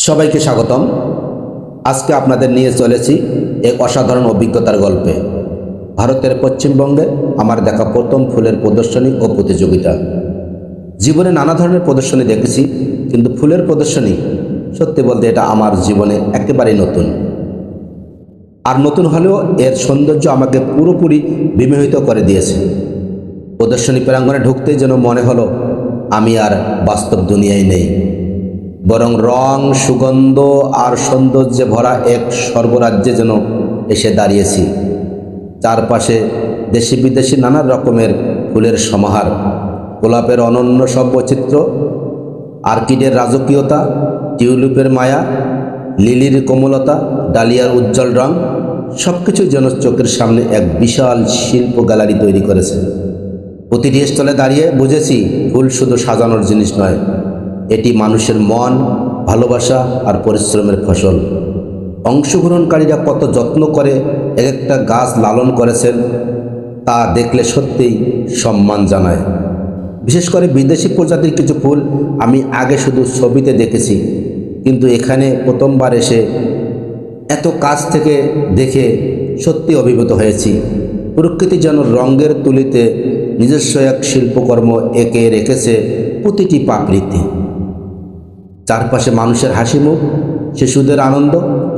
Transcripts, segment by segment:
সবাইকে স্বাগতম। আজকে আপনাদের নিয়ে চলেছি এক অসাধারণ অভিজ্ঞতার গল্পে। ভারতের পশ্চিমবঙ্গে আমার দেখা প্রথম ফুলের প্রদর্শনী ও প্রতিযোগিতা। জীবনে নানা ধরনের প্রদর্শনী দেখেছি, কিন্তু ফুলের প্রদর্শনী সত্যি বলতে এটা আমার জীবনে একেবারেই নতুন। আর নতুন হলেও এর সৌন্দর্য আমাকে পুরোপুরি বিমোহিত করে দিয়েছে। প্রদর্শনী প্রাঙ্গণে ঢুকতেই যেন মনে হলো আমি আর বাস্তব দুনিয়ায় নেই, বরং রং, সুগন্ধ আর সৌন্দর্যে ভরা এক স্বর্গরাজ্যে যেন এসে দাঁড়িয়েছি। চারপাশে দেশি বিদেশি নানা রকমের ফুলের সমাহার, গোলাপের অনন্য সব বৈচিত্র্য, অর্কিডের রাজকীয়তা, টিউলিপের মায়া, লিলির কোমলতা, ডালিয়ার উজ্জ্বল রং, সব কিছু যেন চোখের সামনে এক বিশাল শিল্প গ্যালারি তৈরি করেছে। প্রতিটি স্টলে দাঁড়িয়ে বুঝেছি ফুল শুধু সাজানোর জিনিস নয়, এটি মানুষের মন, ভালোবাসা আর পরিশ্রমের ফসল। অংশগ্রহণকারীরা কত যত্ন করে এক একটা গাছ লালন করেছেন তা দেখলে সত্যিই সম্মান জানায়। বিশেষ করে বিদেশি প্রজাতির কিছু ফুল আমি আগে শুধু ছবিতে দেখেছি, কিন্তু এখানে প্রথমবার এসে এত কাছ থেকে দেখে সত্যি অভিভূত হয়েছি। প্রকৃতি যেন রঙের তুলিতে নিজস্ব এক শিল্পকর্ম এঁকে রেখেছে প্রতিটি পাপড়িতে। চারপাশে মানুষের হাসি মুখ, শিশুদের আনন্দ,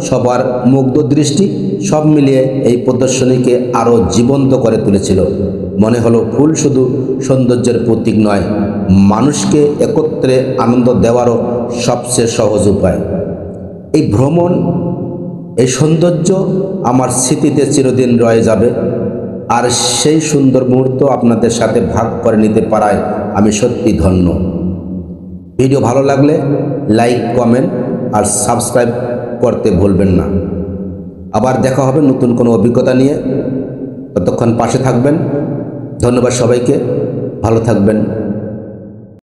সবার মুগ্ধ দৃষ্টি, সব মিলিয়ে এই প্রদর্শনীকে আরও জীবন্ত করে তুলেছিল। মনে হলো ফুল শুধু সৌন্দর্যের প্রতীক নয়, মানুষকে একত্রে আনন্দ দেওয়ারও সবচেয়ে সহজ উপায়। এই ভ্রমণ, এই সৌন্দর্য আমার স্মৃতিতে চিরদিন রয়ে যাবে। আর সেই সুন্দর মুহূর্ত আপনাদের সাথে ভাগ করে নিতে পারায় আমি সত্যি ধন্য। ভিডিও ভালো লাগলে লাইক, কমেন্ট আর সাবস্ক্রাইব করতে ভুলবেন না। আবার দেখা হবে নতুন কোনো অভিজ্ঞতা নিয়ে। ততক্ষণ পাশে থাকবেন। ধন্যবাদ সবাইকে। ভালো থাকবেন।